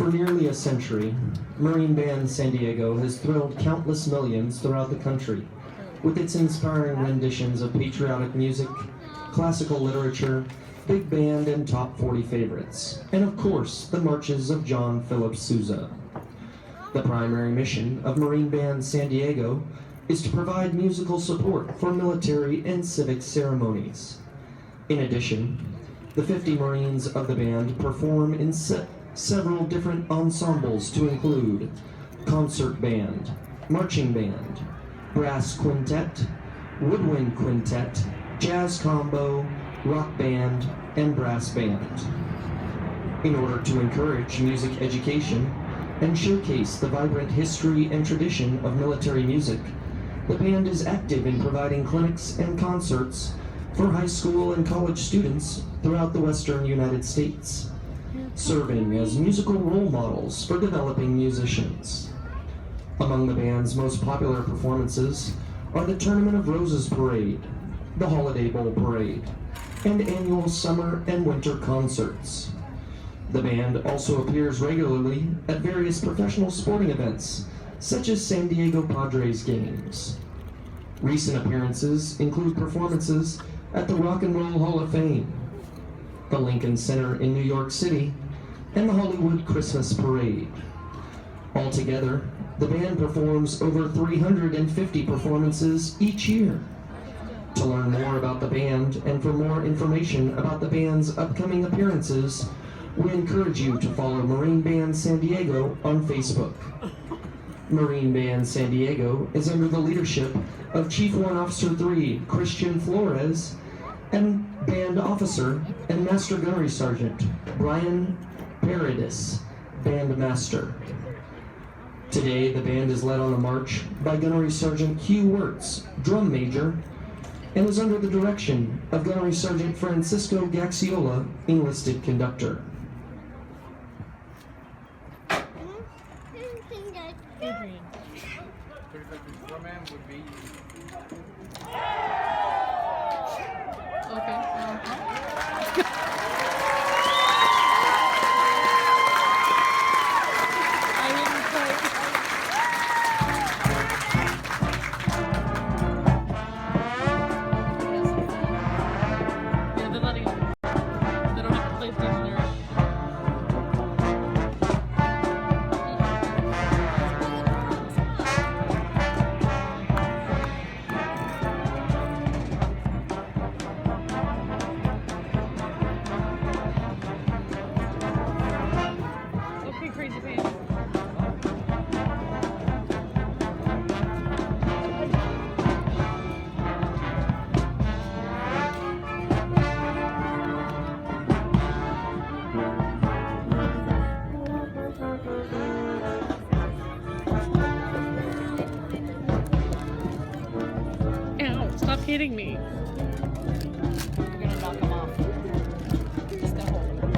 For nearly a century, Marine Band San Diego has thrilled countless millions throughout the country with its inspiring renditions of patriotic music, classical literature, big band, and top 40 favorites, and of course, the marches of John Philip Sousa. The primary mission of Marine Band San Diego is to provide musical support for military and civic ceremonies. In addition, the 50 Marines of the band perform in several different ensembles to include concert band, marching band, brass quintet, woodwind quintet, jazz combo, rock band, and brass band. In order to encourage music education and showcase the vibrant history and tradition of military music, the band is active in providing clinics and concerts for high school and college students throughout the western United States, serving as musical role models for developing musicians. Among the band's most popular performances are the Tournament of Roses Parade, the Holiday Bowl Parade, and annual summer and winter concerts. The band also appears regularly at various professional sporting events, such as San Diego Padres games. Recent appearances include performances at the Rock and Roll Hall of Fame, the Lincoln Center in New York City, and the Hollywood Christmas Parade. Altogether, the band performs over 350 performances each year. To learn more about the band and for more information about the band's upcoming appearances, we encourage you to follow Marine Band San Diego on Facebook. Marine Band San Diego is under the leadership of Chief Warrant Officer 3, Christian Flores, and Band Officer and Master Gunnery Sergeant, Brian Paradis, Band Master. Today, the band is led on the march by Gunnery Sergeant Hugh Wirtz, Drum Major, and is under the direction of Gunnery Sergeant Francisco Gaxiola, Enlisted Conductor. Stop hitting me. You're gonna knock them off. Just gonna hold them.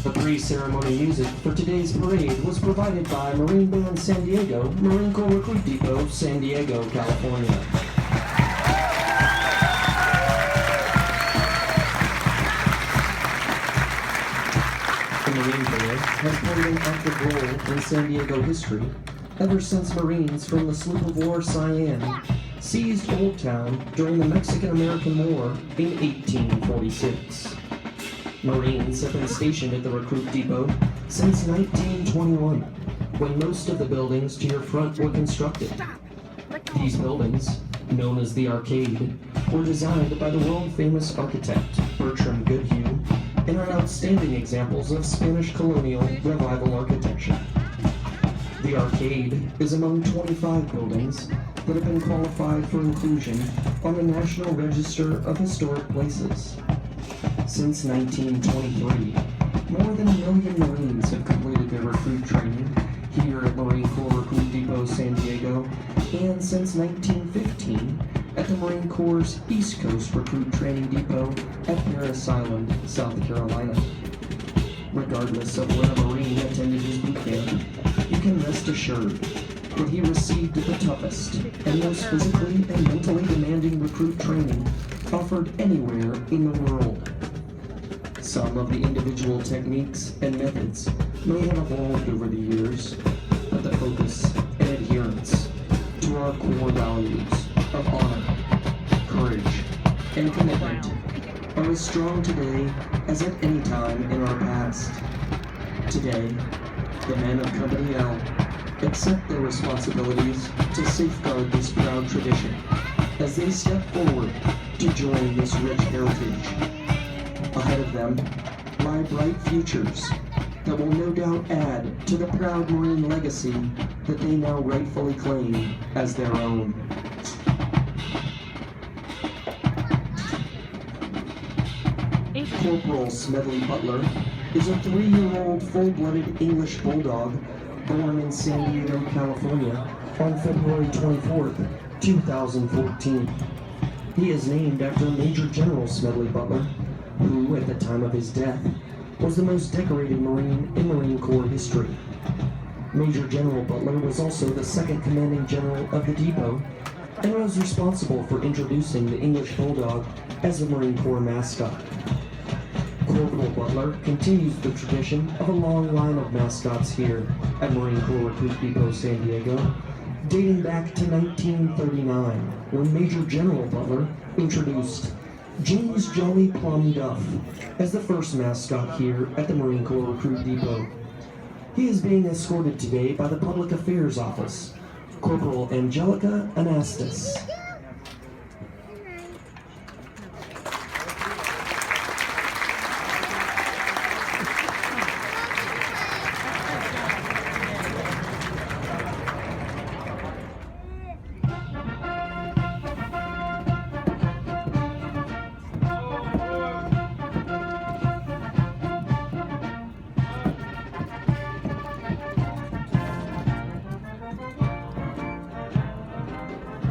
The pre-ceremony music for today's parade was provided by Marine Band San Diego, Marine Corps Recruit Depot, San Diego, California. The Marine Corps has played an active role in San Diego history ever since Marines from the sloop of war Cyane seized Old Town during the Mexican-American War in 1846. Marines have been stationed at the Recruit Depot since 1921, when most of the buildings to your front were constructed. These buildings, known as the Arcade, were designed by the world-famous architect Bertram Goodhue and are outstanding examples of Spanish colonial revival architecture. The Arcade is among 25 buildings that have been qualified for inclusion on the National Register of Historic Places. Since 1923, more than 1 million Marines have completed their recruit training here at Marine Corps Recruit Depot San Diego, and since 1915 at the Marine Corps' East Coast Recruit Training Depot at Parris Island, South Carolina. Regardless of when a Marine attended his boot camp, you can rest assured that he received the toughest and most physically and mentally demanding recruit training offered anywhere in the world. Some of the individual techniques and methods may have evolved over the years, but the focus and adherence to our core values of honor, courage, and commitment are as strong today as at any time in our past. Today, the men of Company L accept their responsibilities to safeguard this proud tradition as they step forward to join this rich heritage. Ahead of them lie bright futures that will no doubt add to the proud Marine legacy that they now rightfully claim as their own. Corporal Smedley Butler is a 3-year-old full-blooded English bulldog born in San Diego, California on February 24th, 2014. He is named after Major General Smedley Butler, who, at the time of his death, was the most decorated Marine in Marine Corps history. Major General Butler was also the second commanding general of the depot and was responsible for introducing the English Bulldog as the Marine Corps mascot. Corporal Butler continues the tradition of a long line of mascots here at Marine Corps Recruit Depot San Diego, dating back to 1939, when Major General Butler introduced James Jolly Plum Duff as the first mascot here at the Marine Corps Recruit Depot. He is being escorted today by the Public Affairs Office, Corporal Angelica Anastas.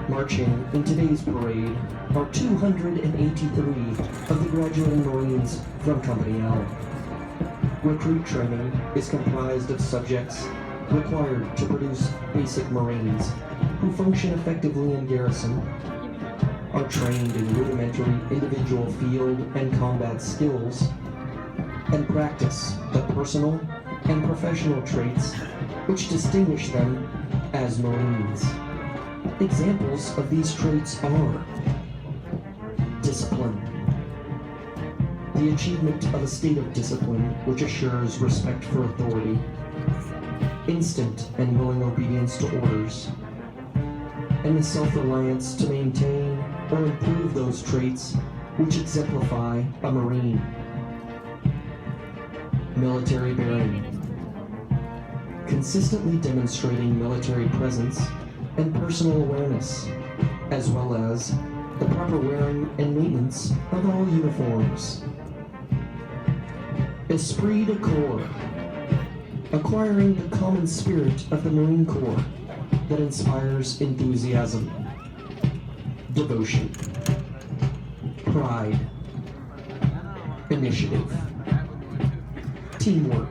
Marching in today's parade are 283 of the graduating Marines from Company L. Recruit training is comprised of subjects required to produce basic Marines who function effectively in garrison, are trained in rudimentary individual field and combat skills, and practice the personal and professional traits which distinguish them as Marines. Examples of these traits are discipline, the achievement of a state of discipline which assures respect for authority, instant and willing obedience to orders, and the self-reliance to maintain or improve those traits which exemplify a Marine. Military bearing. Consistently demonstrating military presence and personal awareness, as well as the proper wearing and maintenance of all uniforms. Esprit de corps. Acquiring the common spirit of the Marine Corps that inspires enthusiasm, devotion, pride, initiative, teamwork,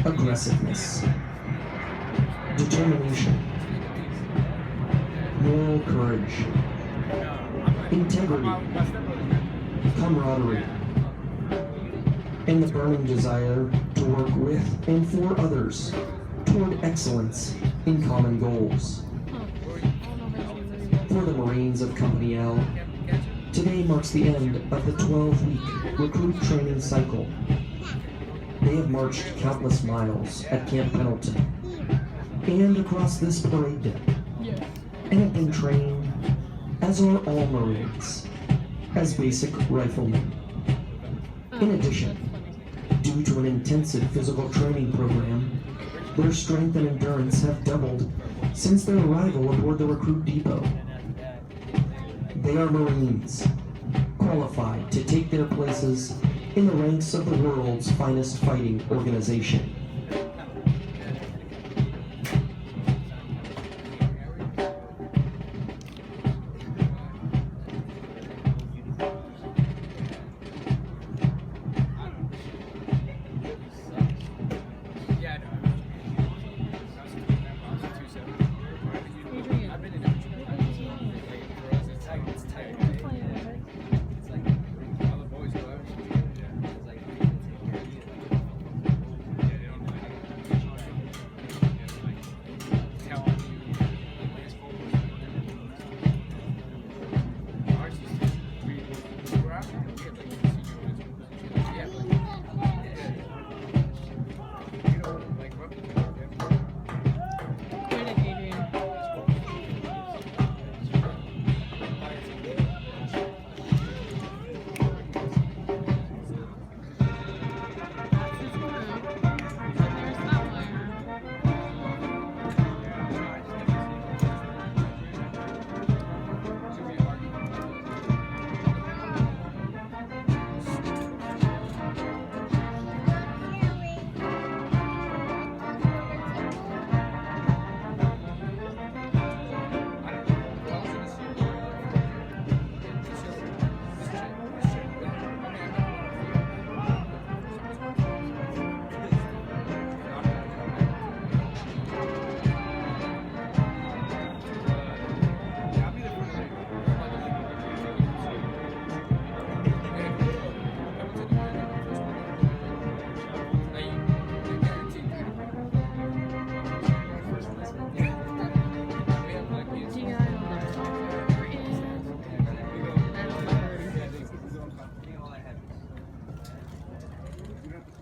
aggressiveness, determination, moral courage, integrity, camaraderie, and the burning desire to work with and for others toward excellence in common goals. For the Marines of Company L, today marks the end of the 12-week recruit training cycle. They have marched countless miles at Camp Pendleton and across this parade deck, and have been trained, as are all Marines, as basic riflemen. In addition, due to an intensive physical training program, their strength and endurance have doubled since their arrival aboard the recruit depot. They are Marines, qualified to take their places in the ranks of the world's finest fighting organization.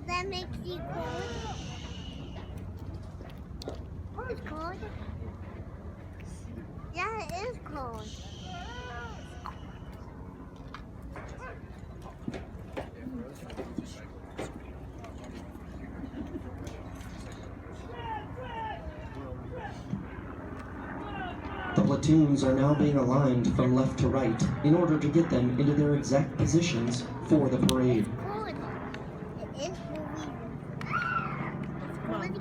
That makes you cold. It's cold. Yeah, it is cold. The platoons are now being aligned from left to right in order to get them into their exact positions for the parade. Cold. It is moving.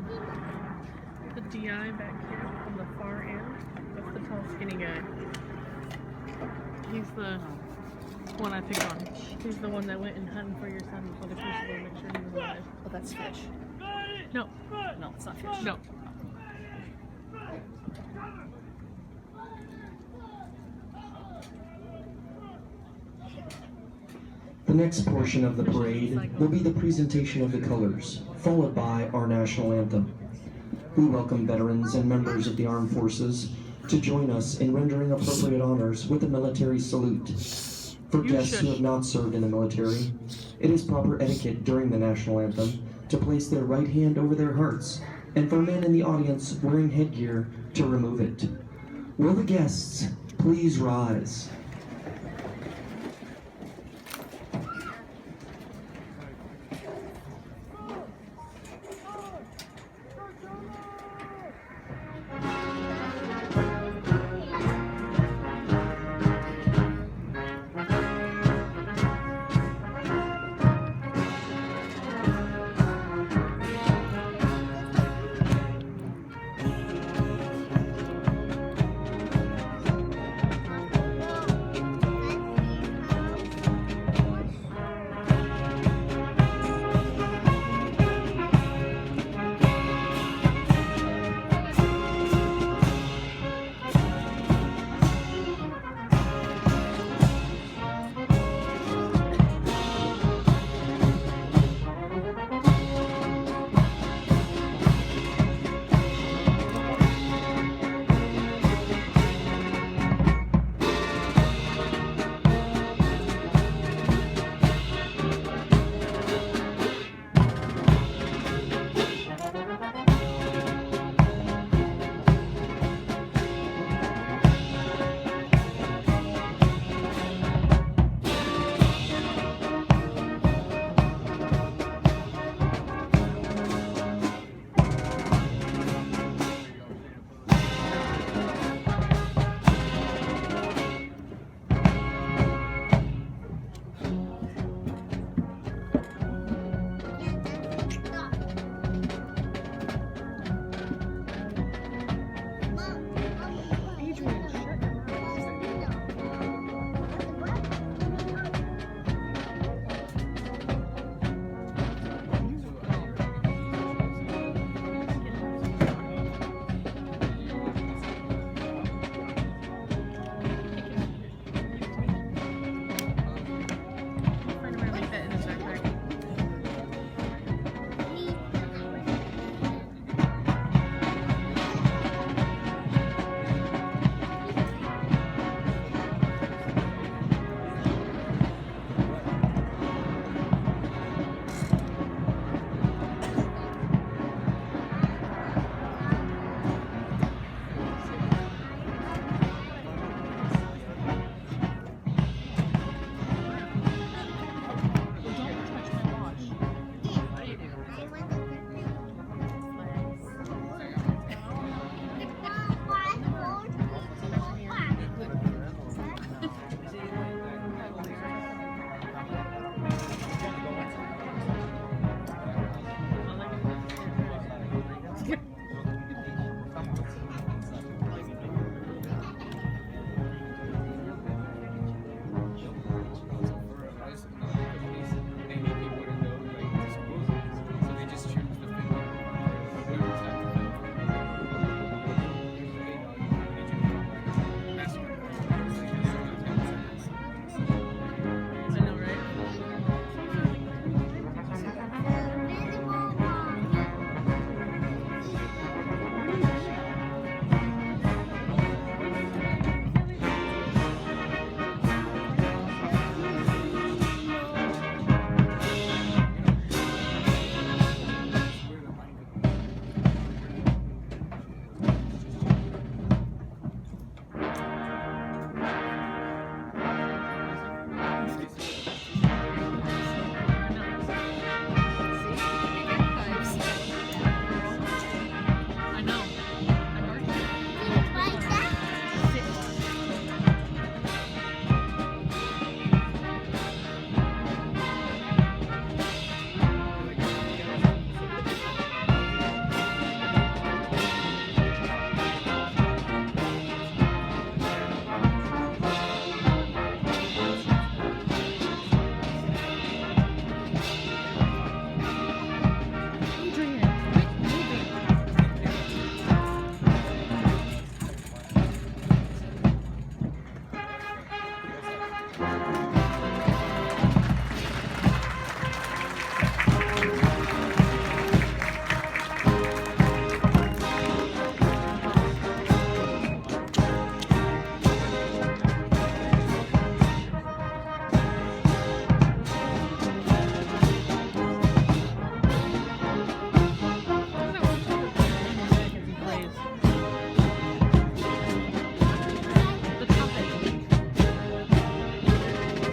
The DI back here on the far end, that's the tall skinny guy. He's the one I picked on. He's the one that went and hunted for your son before the crucible to make sure he was alive. Oh, that's fish. No, No, it's not fish. no. The next portion of the parade will be the presentation of the colors, followed by our national anthem. We welcome veterans and members of the armed forces to join us in rendering appropriate honors with a military salute. For guests who have not served in the military, it is proper etiquette during the national anthem to place their right hand over their hearts, and for men in the audience wearing headgear to remove it. Will the guests please rise?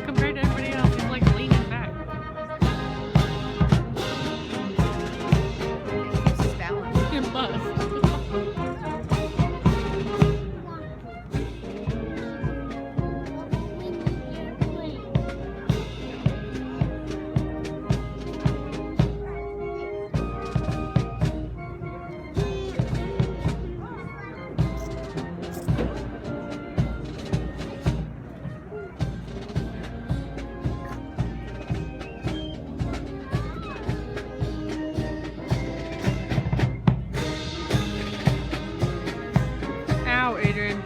Compared to everybody else, he's like leaning back. Keeps his balance. He must. Ow, Adrian.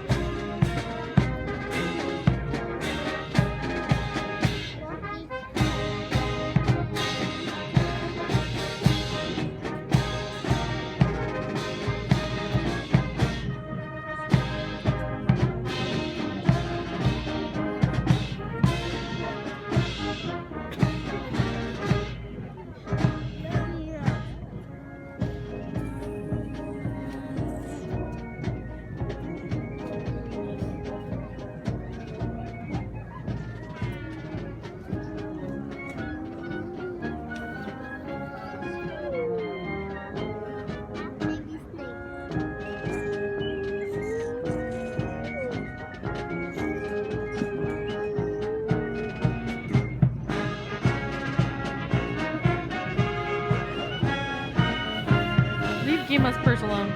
Leave Gima's purse alone.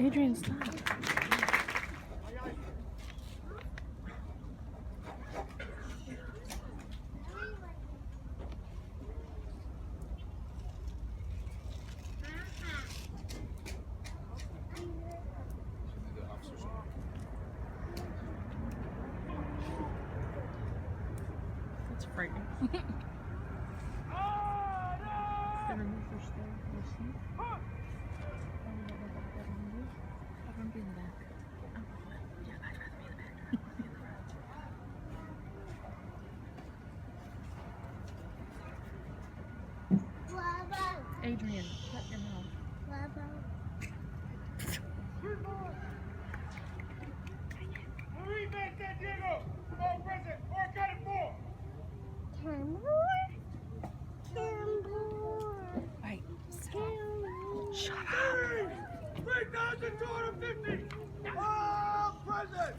Adrian, stop. That's frightening. Adrian, shut your mouth. Wait, shut up. 3,250! All present!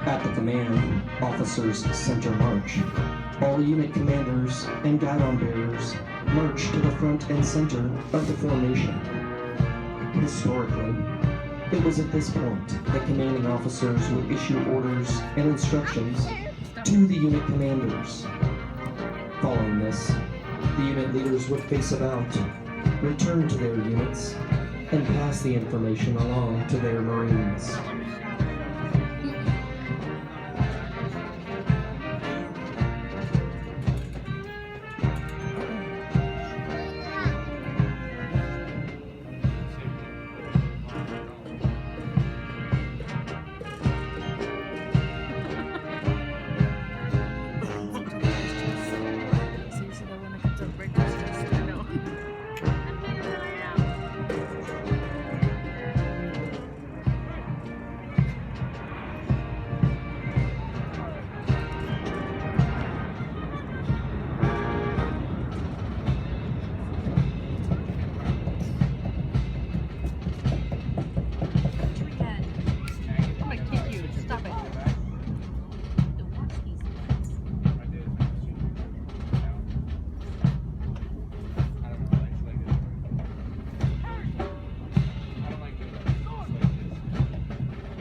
At the command officers' center march, all unit commanders and guidon bearers march to the front and center of the formation. Historically, it was at this point that commanding officers would issue orders and instructions to the unit commanders. Following this, the unit leaders would face about, return to their units, and pass the information along to their Marines. Seriously, though, when it comes up breakfast, just, I know. I'm gonna kick you. Stop it.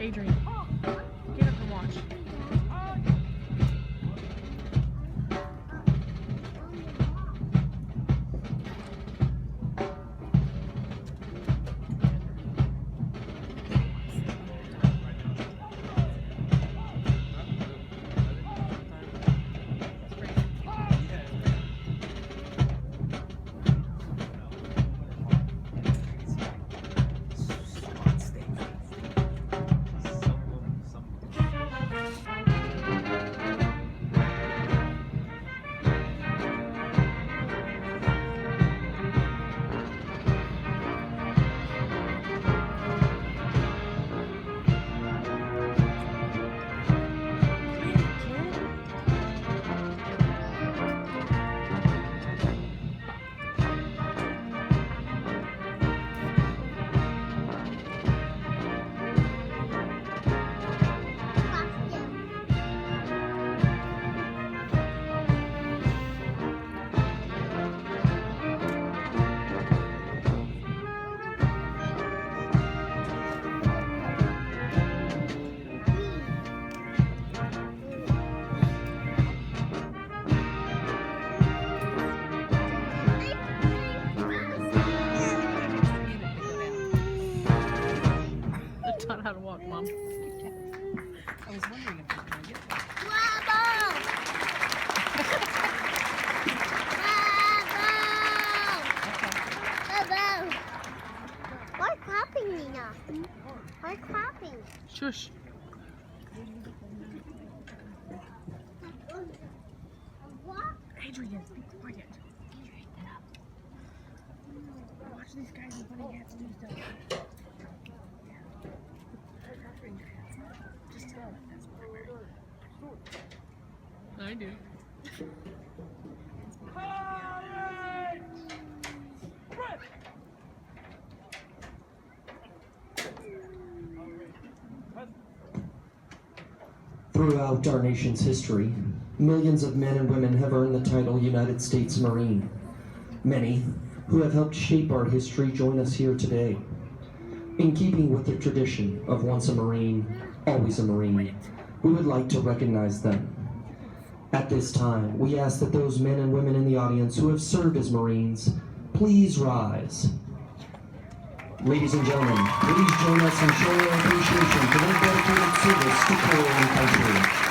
Adrian, get up and watch. Taught how to walk, Mom. I was wondering if you were going to get one. Why clapping, Nina? Why clapping? Shush. Adrian, be quiet. Watch these guys in funny hats do stuff. Just tell it. That's primary. I do. Throughout our nation's history, millions of men and women have earned the title United States Marine. Many who have helped shape our history join us here today. In keeping with the tradition of once a Marine, always a Marine, we would like to recognize them. At this time, we ask that those men and women in the audience who have served as Marines, please rise. Ladies and gentlemen, please join us in showing our appreciation for their dedicated service to Corps and country.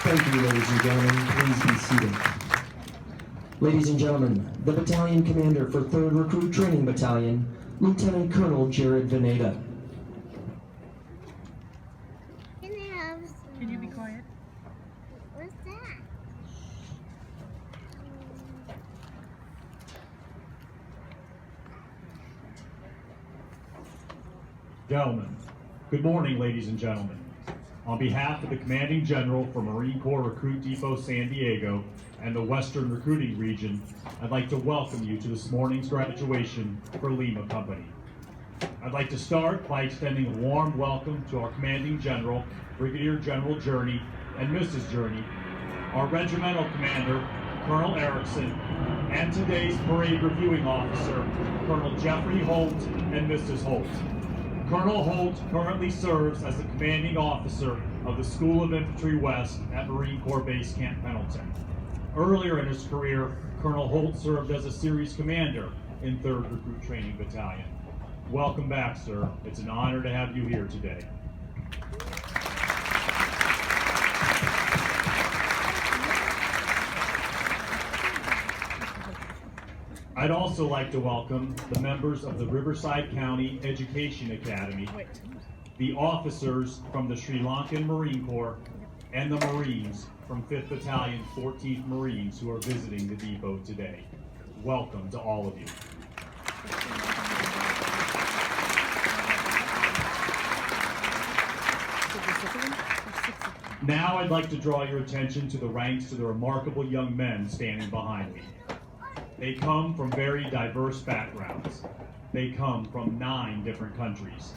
Thank you, ladies and gentlemen. Please be seated. Ladies and gentlemen, the battalion commander for 3rd Recruit Training Battalion, Lieutenant Colonel Jared Veneta. Can I have some? Can you be quiet? What's that? Gentlemen, good morning, ladies and gentlemen. On behalf of the Commanding General for Marine Corps Recruit Depot San Diego and the Western Recruiting Region, I'd like to welcome you to this morning's graduation for Lima Company. I'd like to start by extending a warm welcome to our Commanding General, Brigadier General Journey, and Mrs. Journey, our Regimental Commander, Colonel Erickson, and today's Parade Reviewing Officer, Colonel Jeffrey Holt and Mrs. Holt. Colonel Holt currently serves as the Commanding Officer of the School of Infantry West at Marine Corps Base Camp Pendleton. Earlier in his career, Colonel Holt served as a series commander in 3rd Recruit Training Battalion. Welcome back, sir. It's an honor to have you here today. I'd also like to welcome the members of the Riverside County Education Academy, the officers from the Sri Lankan Marine Corps, and the Marines from 5th Battalion, 14th Marines who are visiting the depot today. Welcome to all of you. Now I'd like to draw your attention to the ranks of the remarkable young men standing behind me. They come from very diverse backgrounds. They come from 9 different countries.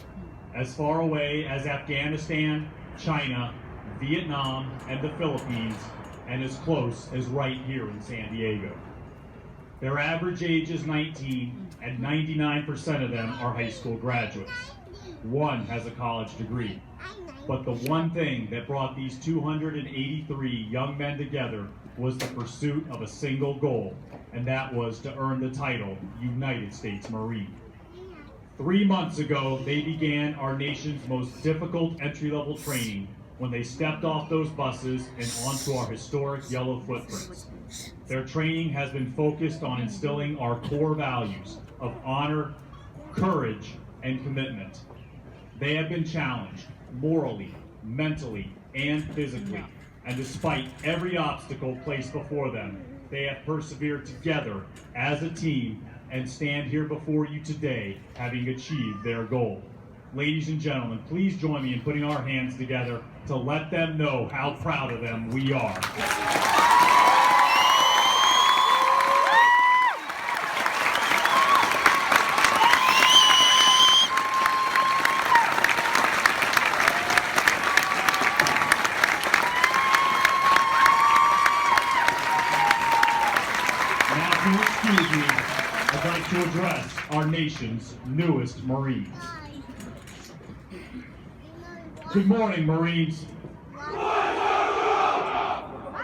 As far away as Afghanistan, China, Vietnam, and the Philippines, and as close as right here in San Diego. Their average age is 19, and 99% of them are high school graduates. One has a college degree. But the one thing that brought these 283 young men together was the pursuit of a single goal, and that was to earn the title United States Marine. 3 months ago, they began our nation's most difficult entry-level training when they stepped off those buses and onto our historic yellow footprints. Their training has been focused on instilling our core values of honor, courage, and commitment. They have been challenged morally, mentally, and physically, and despite every obstacle placed before them, they have persevered together as a team and stand here before you today having achieved their goal. Ladies and gentlemen, please join me in putting our hands together to let them know how proud of them we are. I'd like to address our nation's newest Marines. Good morning, Marines.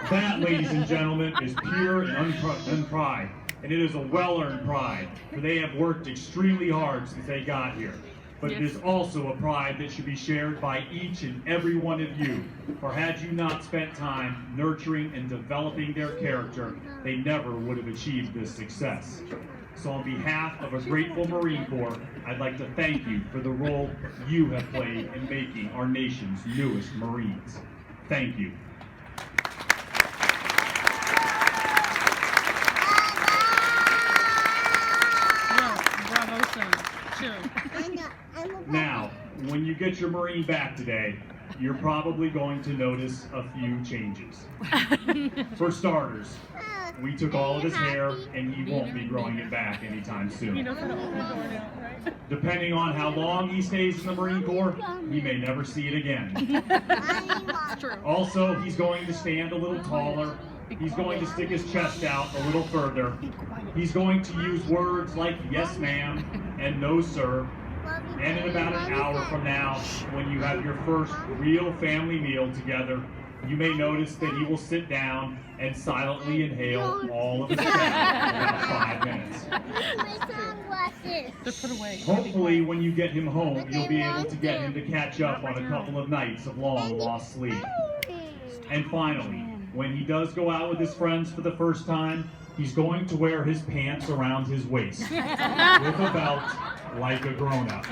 That, ladies and gentlemen, is pure and unprecedented pride, and it is a well-earned pride, for they have worked extremely hard since they got here. But it is also a pride that should be shared by each and every one of you, for had you not spent time nurturing and developing their character, they never would have achieved this success. So on behalf of a grateful Marine Corps, I'd like to thank you for the role you have played in making our nation's newest Marines. Thank you. Bravo, son. Chill. Now, when you get your Marine back today, you're probably going to notice a few changes. For starters, we took all of his hair, and he won't be growing it back anytime He soon. knows how to open the door now, right? Depending on how long he stays in the Marine Corps, he may never see it again. It's true. Also, he's going to stand a little taller. He's going to stick his chest out a little further. He's going to use words like yes ma'am and no sir. And in about an hour from now, when you have your first real family meal together, you may notice that he will sit down and silently inhale all of his food in about 5 minutes. My sunglasses. Just put away. Hopefully, when you get him home, you'll be able to get him to catch up on a couple of nights of long lost sleep. And finally, when he does go out with his friends for the first time, he's going to wear his pants around his waist with a belt like a grown-up.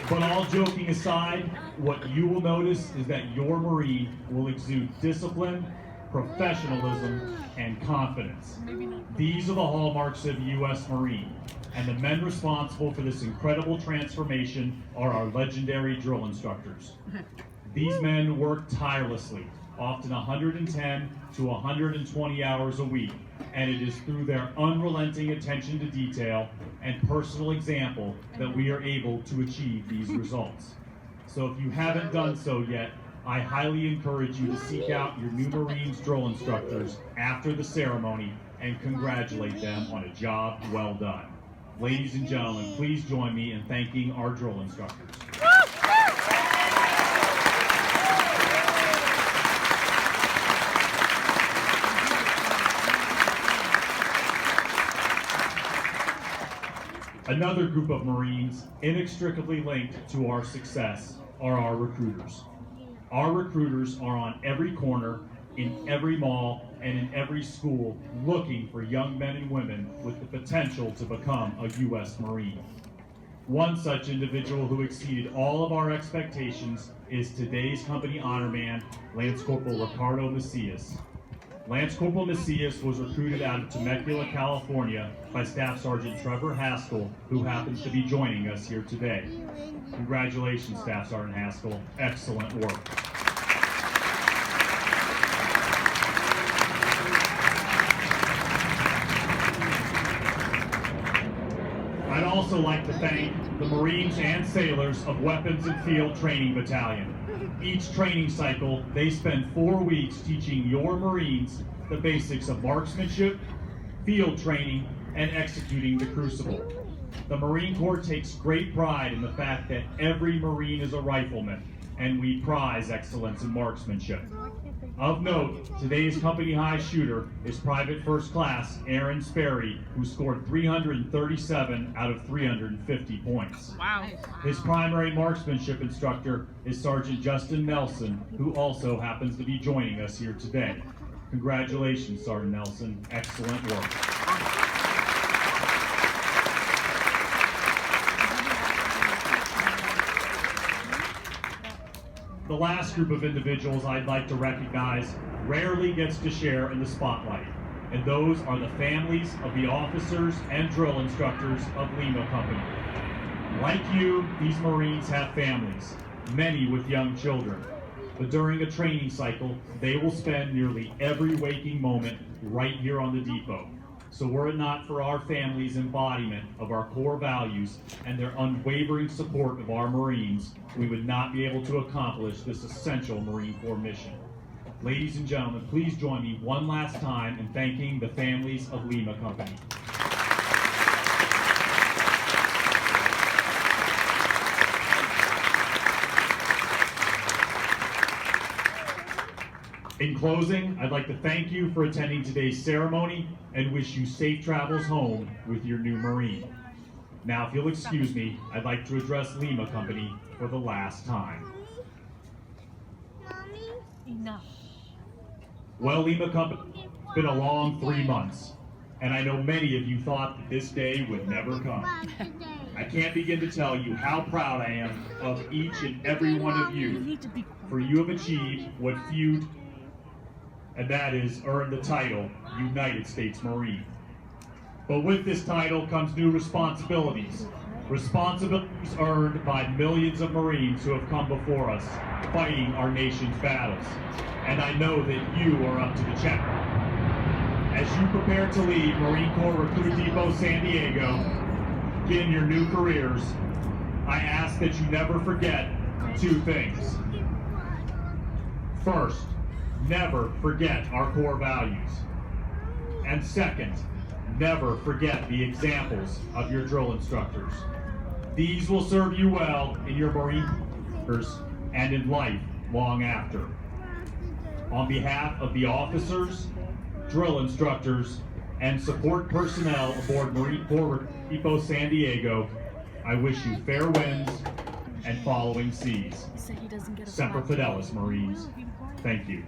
But all joking aside, what you will notice is that your Marine will exude discipline, professionalism, and confidence. These are the hallmarks of a U.S. Marine, and the men responsible for this incredible transformation are our legendary drill instructors. These men work tirelessly, often 110 to 120 hours a week, and it is through their unrelenting attention to detail and personal example that we are able to achieve these results. So if you haven't done so yet, I highly encourage you to seek out your new Marines drill instructors after the ceremony and congratulate them on a job well done. Ladies and gentlemen, please join me in thanking our drill instructors. Another group of Marines inextricably linked to our success are our recruiters. Our recruiters are on every corner, in every mall, and in every school looking for young men and women with the potential to become a U.S. Marine. One such individual who exceeded all of our expectations is today's company honor man, Lance Corporal Ricardo Macias. Lance Corporal Macias was recruited out of Temecula, California by Staff Sergeant Trevor Haskell, who happens to be joining us here today. Congratulations, Staff Sergeant Haskell. Excellent work. I'd also like to thank the Marines and sailors of Weapons and Field Training Battalion. Each training cycle, they spend 4 weeks teaching your Marines the basics of marksmanship, field training, and executing the crucible. The Marine Corps takes great pride in the fact that every Marine is a rifleman, and we prize excellence in marksmanship. Of note, today's company high shooter is Private First Class Aaron Sperry, who scored 337 out of 350 points. Wow. His primary marksmanship instructor is Sergeant Justin Nelson, who also happens to be joining us here today. Congratulations, Sergeant Nelson. Excellent work. The last group of individuals I'd like to recognize rarely gets to share in the spotlight, and those are the families of the officers and drill instructors of Lima Company. Like you, these Marines have families, many with young children, but during a training cycle, they will spend nearly every waking moment right here on the depot. So were it not for our families' embodiment of our core values and their unwavering support of our Marines, we would not be able to accomplish this essential Marine Corps mission. Ladies and gentlemen, please join me one last time in thanking the families of Lima Company. In closing, I'd like to thank you for attending today's ceremony and wish you safe travels home with your new Marine. Now, if you'll excuse me, I'd like to address Lima Company for the last time. Enough. Well, Lima Company, it's been a long 3 months, and I know many of you thought that this day would never come. I can't begin to tell you how proud I am of each and every one of you, for you have achieved what few, and that is earn the title United States Marine. But with this title comes new responsibilities. Responsibilities earned by millions of Marines who have come before us, fighting our nation's battles. And I know that you are up to the challenge. As you prepare to leave Marine Corps Recruit Depot San Diego, begin your new careers, I ask that you never forget 2 things. First, never forget our core values. And second, never forget the examples of your drill instructors. These will serve you well in your Marine careers and in life long after. On behalf of the officers, drill instructors, and support personnel aboard Marine Corps Depot San Diego, I wish you fair winds and following seas. Semper Fidelis, Marines. Thank you.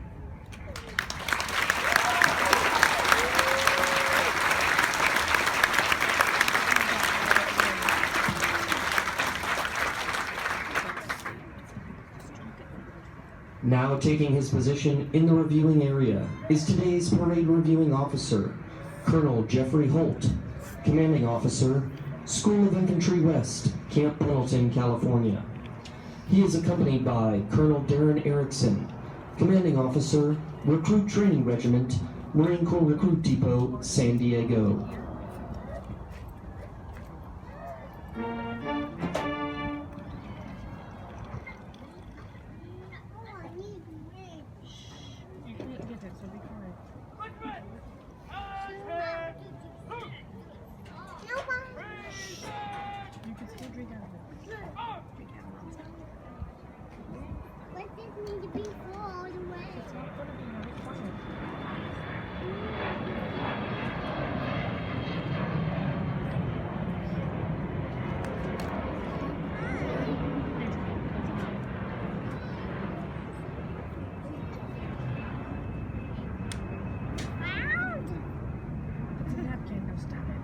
Now taking his position in the reviewing area is today's parade reviewing officer, Colonel Jeffrey Holt, Commanding Officer, School of Infantry West, Camp Pendleton, California. He is accompanied by Colonel Darren Erickson, Commanding Officer, Recruit Training Regiment, Marine Corps Recruit Depot, San Diego. You can't get it, so be quiet. You can still drink out of it. Drink out of Mom's cup. What does this mean to be full all the way? It's not gonna be very quiet. It's a napkin, no, stop it.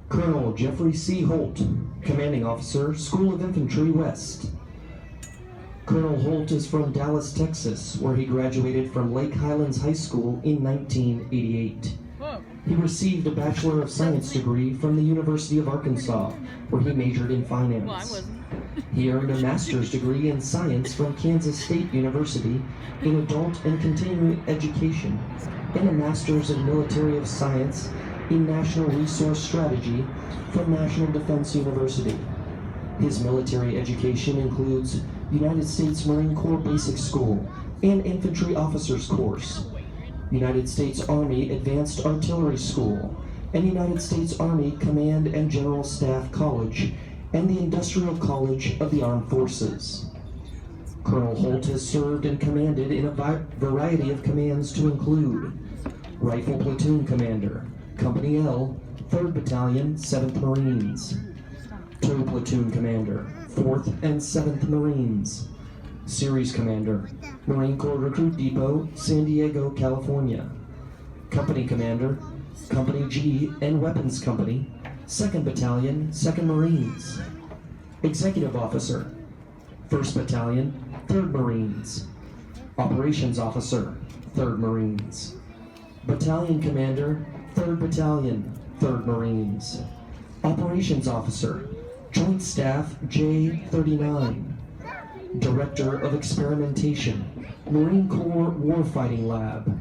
Colonel Jeffrey C. Holt, Commanding Officer, School of Infantry West. Colonel Holt is from Dallas, Texas, where he graduated from Lake Highlands High School in 1988. Whoa. He received a Bachelor of Science degree from the University of Arkansas, where he majored in finance. Well, I wasn't. He earned a master's degree in science from Kansas State University in adult and continuing education, and a master's in military of science in national resource strategy from National Defense University. His military education includes United States Marine Corps Basic School and Infantry Officers Course, United States Army Advanced Artillery School, and United States Army Command and General Staff College, and the Industrial College of the Armed Forces. Colonel Holt has served and commanded in a variety of commands to include Rifle Platoon Commander, Company L, 3rd Battalion, 7th Marines, Tow Platoon Commander, 4th and 7th Marines, Series Commander, Marine Corps Recruit Depot, San Diego, California, Company Commander, Company G and Weapons Company, 2nd Battalion, 2nd Marines, Executive Officer, 1st Battalion, 3rd Marines, Operations Officer, 3rd Marines, Battalion Commander, 3rd Battalion, 3rd Marines, Operations Officer, Joint Staff J39, Director of Experimentation, Marine Corps Warfighting Lab.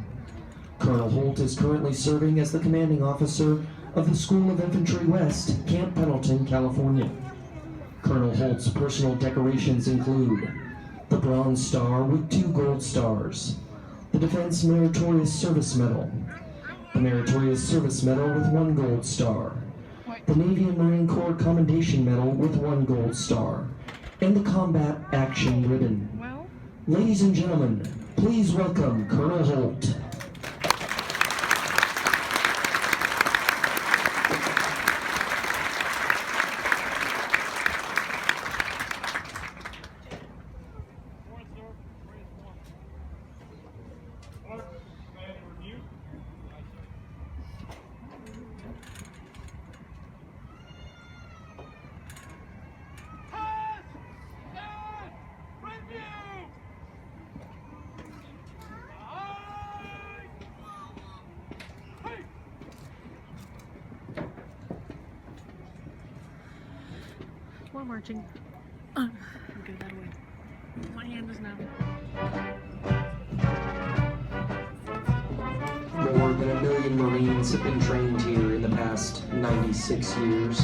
Colonel Holt is currently serving as the Commanding Officer of the School of Infantry West, Camp Pendleton, California. Colonel Holt's personal decorations include the Bronze Star with 2 gold stars, the Defense Meritorious Service Medal, the Meritorious Service Medal with 1 gold star, the Navy and Marine Corps Commendation Medal with 1 gold star, and the Combat Action Ribbon. Well, Ladies and gentlemen, please welcome Colonel Holt. we're marching. Get that away. My hand is now. More than 1 million Marines have been trained here in the past 96 years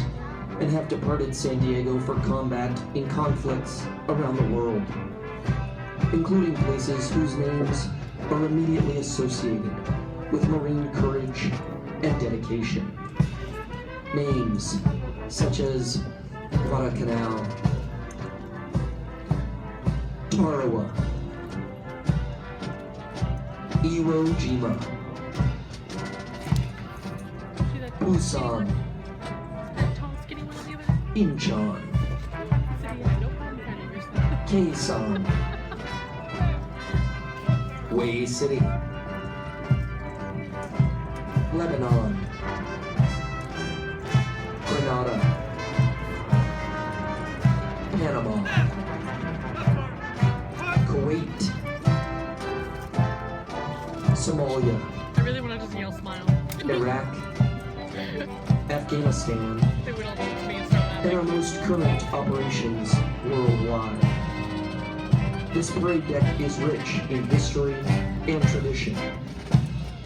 and have departed San Diego for combat in conflicts around the world, including places whose names are immediately associated with Marine courage and dedication. Names such as Guadalcanal, Tarawa, Iwo Jima, See that Busan, that tall, skinny one on the other side? Incheon, Said he had no problem finding yourself. Quezon, Way City, Lebanon, Grenada, Panama, Kuwait, Somalia, I really want to just yell smile. Iraq, Afghanistan, They would all do it to me and start and our laughing. most current operations worldwide. This parade deck is rich in history and tradition,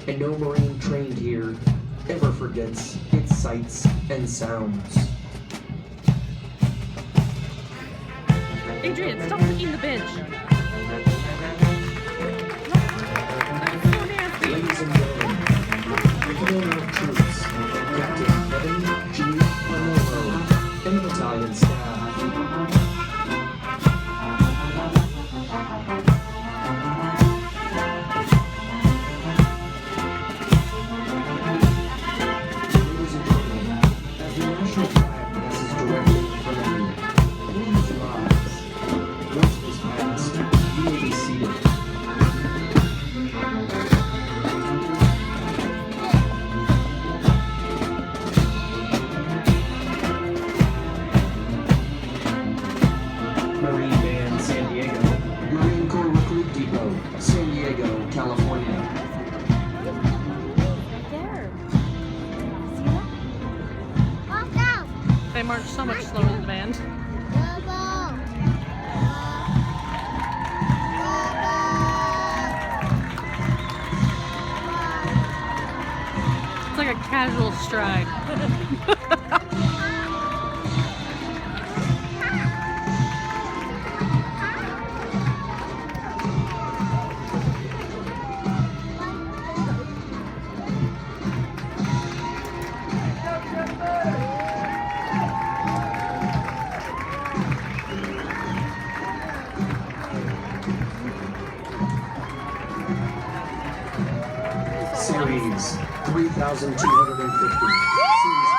and no Marine trained here ever forgets its sights and sounds. Adrian, stop licking the bench. That's so nasty. Ladies and gentlemen, Commander of Troops, Captain Kevin G. Manolo, and the battalion staff. Ladies and gentlemen, as the national flag passes directly in front of you, please rise. Once it is passed, you may be seated. Marine Band San Diego, Marine Corps Recruit Depot, San Diego, California. Walk out. They march so much slower than the band. Go, go. It's like a casual stride. Series 3,250. Series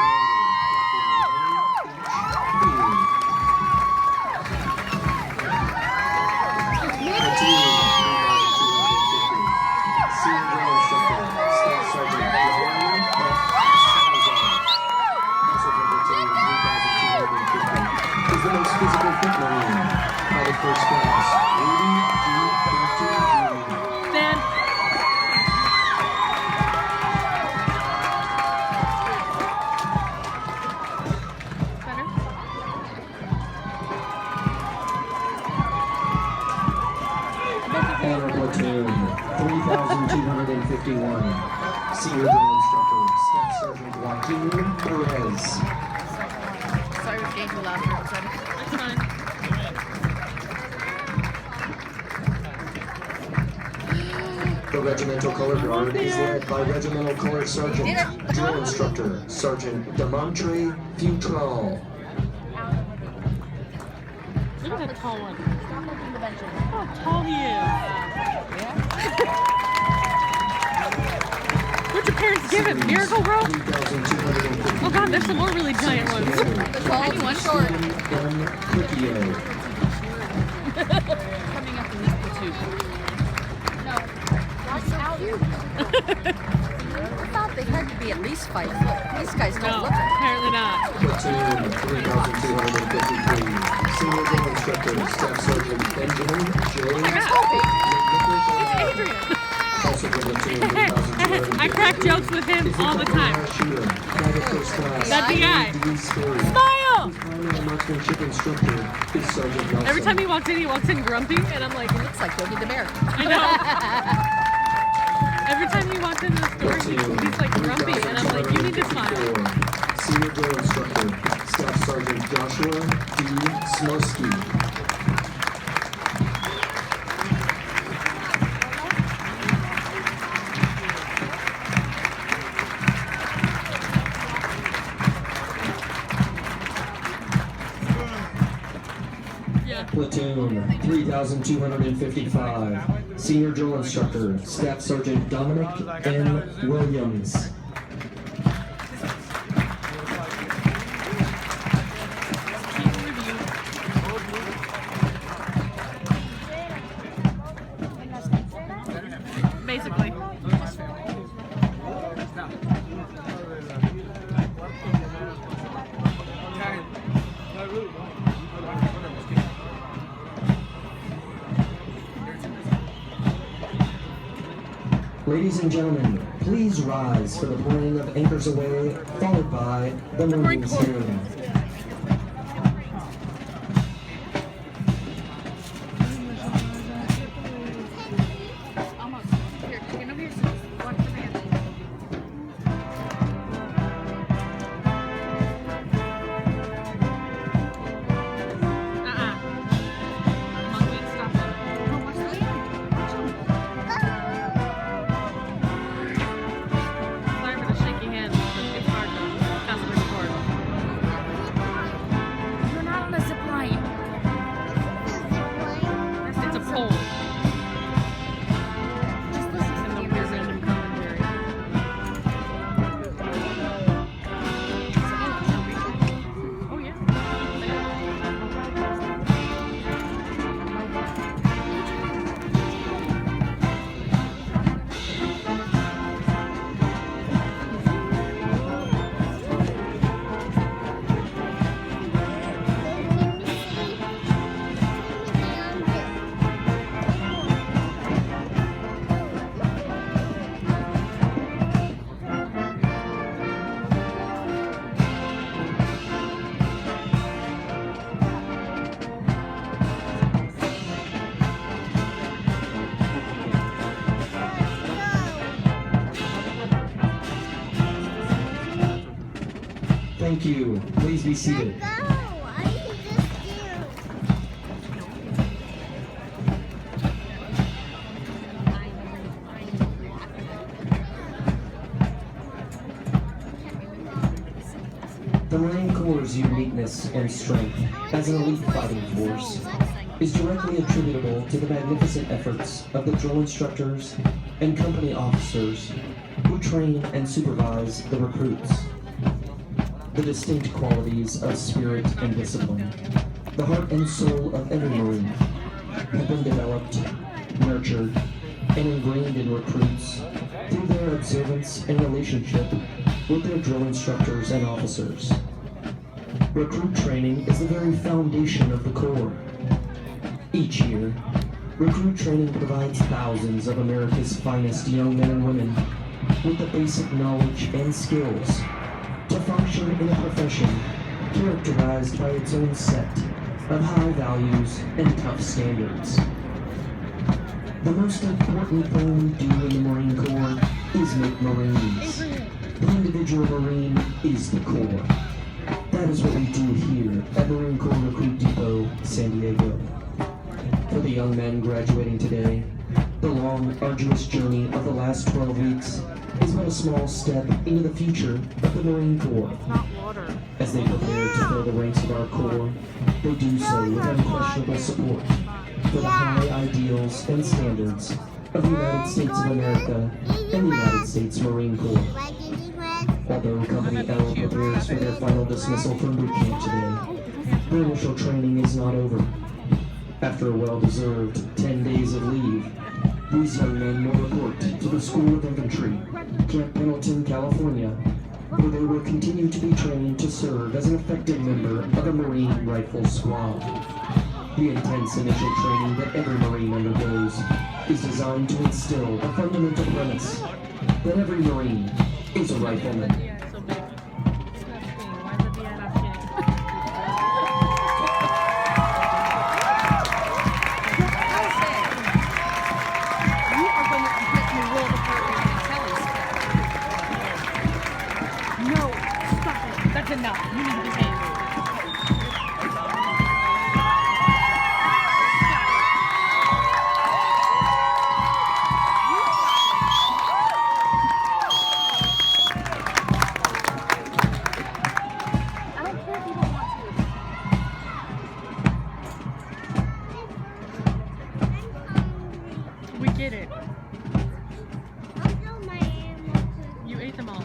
Commander, Captain Senior Drill Instructor, Staff Sergeant Joanna Salazar. Sergeant Platoon 3,250 is the most physical fit Marine. Pilot First Class Rudy G. Thornton Jr. Stand. Better? Honor Platoon 3,251. Senior Drill Instructor, Staff Sergeant Joaquin Perez. Sorry, it was getting too loud for a second. That's fine. The regimental color guard is led by Regimental Color Sergeant, Drill Instructor, Sergeant Demontre Futral. Look at that tall one. Stop licking the benches. Look how tall he is. What'd your parents give him? Miracle Grow? 3,250. Oh god, there's some more really giant ones. The tall one short. M. Quicchio. Coming up in this platoon. No. That's so cute. I thought they had to be at least 5 foot. These guys don't No, look like apparently not. Platoon 3,253. Senior Drill Instructor, Staff Sergeant Benjamin J. It's Adrian. Also from Platoon 3,250. I crack jokes with him all the time. Shooter, Private First Class That's the guy. D. Story. Smile! His primary marksmanship instructor is Sergeant Nelson. Every time he walks in grumpy, and I'm like, it. Looks like Yogi the Bear. I know. Every time he walks into the store, he's like grumpy, and I'm like, you need to smile. Senior Drill Instructor, Staff Sergeant Joshua D. Smosky. Yeah. Platoon 3,255. Senior Drill Instructor, Staff Sergeant Dominic N. Williams. Ladies and gentlemen, please rise for the playing of Anchors Away, followed by the Marines Hymn. Almost. Here, stand over here. Watch the man. Monkey, stop it. No, watch the man. Watch him. Sorry for the shaky hands, but it's hard to constantly record. You're not on a zip line. It's a pole. Just listen to And the the music. random commentary. Oh yeah. Thank you. Please be seated. Go! I can just do. The Marine Corps' uniqueness and strength as an elite fighting force is directly attributable to the magnificent efforts of the drill instructors and company officers who train and supervise the recruits. The distinct qualities of spirit and discipline, the heart and soul of every Marine, have been developed, nurtured, and ingrained in recruits through their observance and relationship with their drill instructors and officers. Recruit training is the very foundation of the Corps. Each year, recruit training provides thousands of America's finest young men and women with the basic knowledge and skills to function in a profession characterized by its own set of high values and tough standards. The most important thing we do in the Marine Corps is make Marines. The individual Marine is the Corps. That is what we do here at Marine Corps Recruit Depot, San Diego. For the young men graduating today, the long, arduous journey of the last 12 weeks is but a small step into the future of the Marine Corps. Not water. As they prepare to fill the ranks of our Corps, they do so with unquestionable support for the high ideals and standards of the United States of America and the United States Marine Corps. Although Company L prepares for their final dismissal from boot camp today, their initial training is not over. After a well-deserved 10 days of leave, these young men will report to the School of Infantry, Camp Pendleton, California, where they will continue to be trained to serve as an effective member of a Marine Rifle Squad. The intense initial training that every Marine undergoes is designed to instill the fundamental premise that every Marine is a rifleman. Yeah, so big. It's not skinny. Why is it the not skinny? You are going to get me rolled apart with Kelly's. No, stop it. That's enough. You need to behave. I don't care if you don't want to. We get it. You ate them all.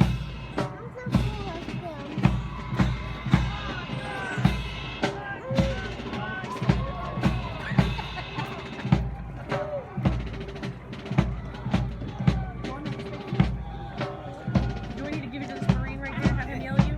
Do I need to give you to this Marine right here and have him yell at you?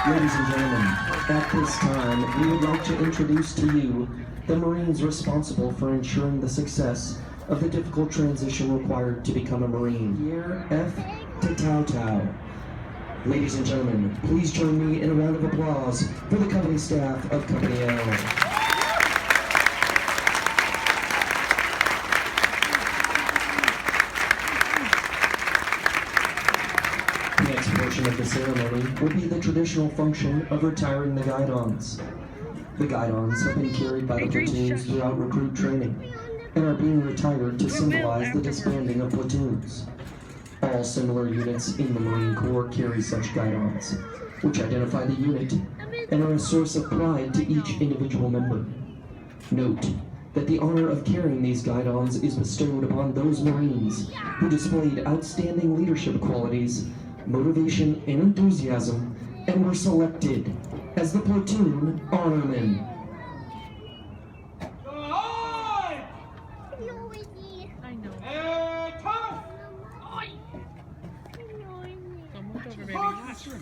Ladies and gentlemen, at this time, we would like to introduce to you the Marines responsible for ensuring the success of the difficult transition required to become a Marine. Pierre F. Tatau. Ladies and gentlemen, please join me in a round of applause for the company staff of Company L. The next portion of the ceremony will be the traditional function of retiring the guidons. The guidons have been carried by the platoons throughout recruit training and are being retired to symbolize the disbanding of platoons. All similar units in the Marine Corps carry such guidons, which identify the unit and are a source of pride to each individual member. Note that the honor of carrying these guidons is bestowed upon those Marines who displayed outstanding leadership qualities, motivation, and enthusiasm, and were selected as the platoon honormen. Ahoy! I know. And Thomas! Don't move over, baby. Departure!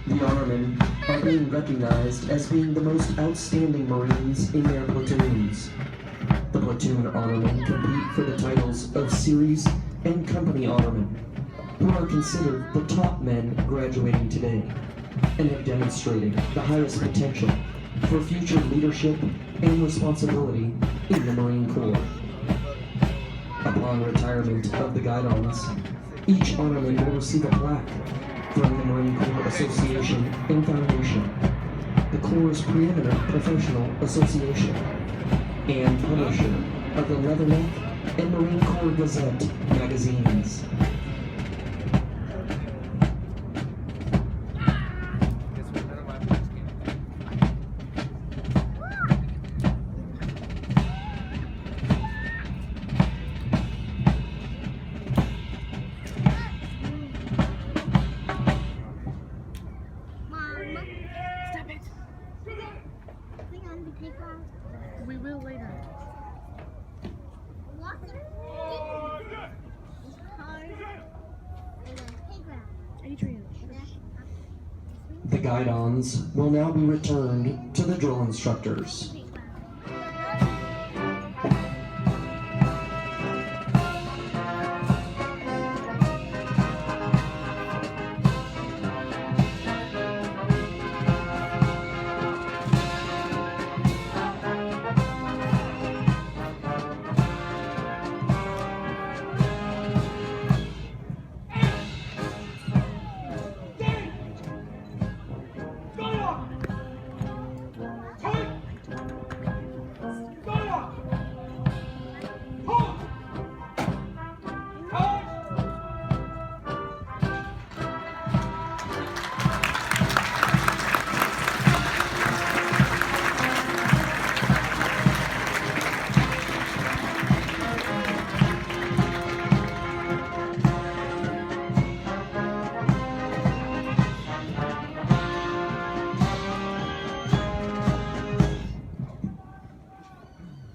The honormen are being recognized as being the most outstanding Marines in their platoons. The platoon honormen compete for the titles of series and company honormen, who are considered the top men graduating today and have demonstrated the highest potential for future leadership and responsibility in the Marine Corps. Upon retirement of the guidons, each honorman will receive a plaque from the Marine Corps Association and Foundation, the Corps' preeminent professional association, and publisher of the Leatherneck and Marine Corps Gazette magazines. Stop it. We will later. Adrian. The guidons will now be returned to the drill instructors.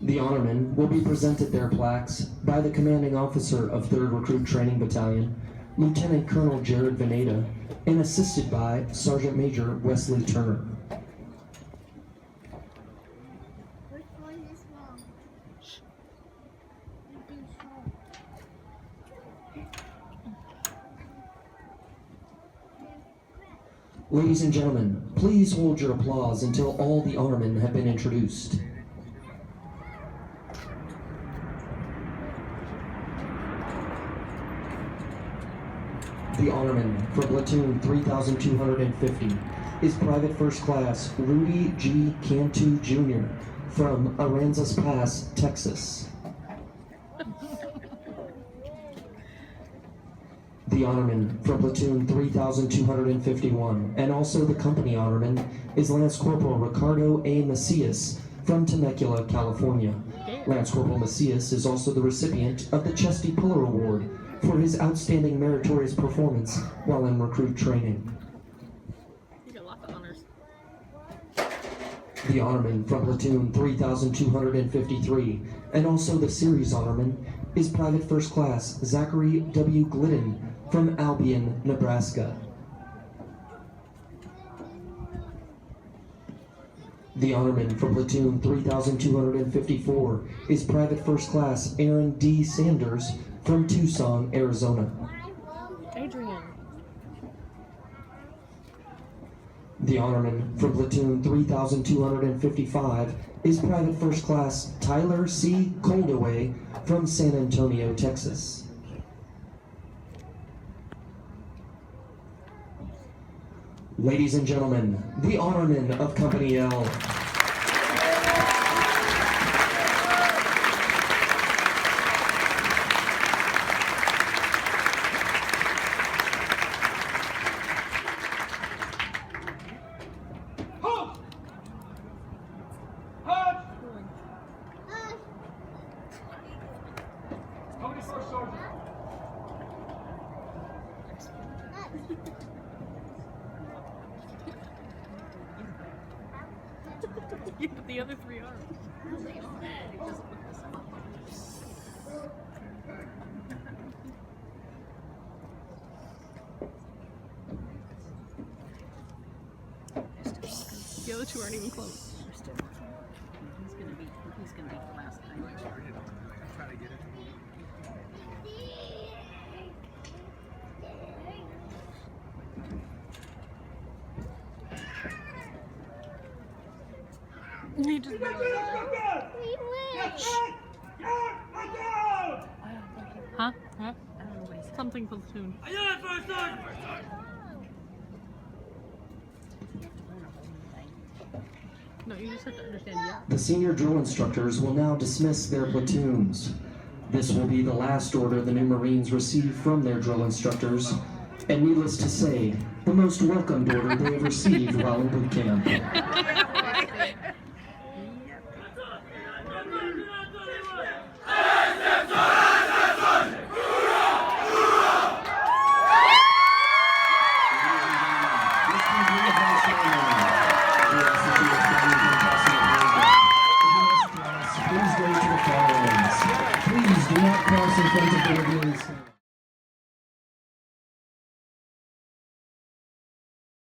The honormen will be presented their plaques by the commanding officer of 3rd Recruit Training Battalion, Lieutenant Colonel Jared Veneta, and assisted by Sergeant Major Wesley Turner. Ladies and gentlemen, please hold your applause until all the honormen have been introduced. The honorman for Platoon 3250 is Private First Class Rudy G. Cantu Jr. from Aransas Pass, Texas. The honorman for Platoon 3251 and also the company honorman is Lance Corporal Ricardo A. Macias from Temecula, California. Lance Corporal Macias is also the recipient of the Chesty Puller Award for his outstanding meritorious performance while in recruit training. You got lots of honors. The honorman from Platoon 3253 and also the series honorman is Private First Class Zachary W. Glidden from Albion, Nebraska. The honorman for platoon 3254 is Private First Class Aaron D. Sanders from Tucson, Arizona. Adrian. The honorman for platoon 3255 is Private First Class Tyler C. Coldaway from San Antonio, Texas. Ladies and gentlemen, the honorman of Company L. Halt! Halt! Company First Sergeant. Yeah, but the other three are. The other two aren't even close. He's gonna be the last time. He just Get down! Get down! Huh? Something platoon. No, you just have to understand, yeah. The senior drill instructors will now dismiss their platoons. This will be the last order the new Marines receive from their drill instructors, and needless to say, the most welcomed order they have received while in boot camp.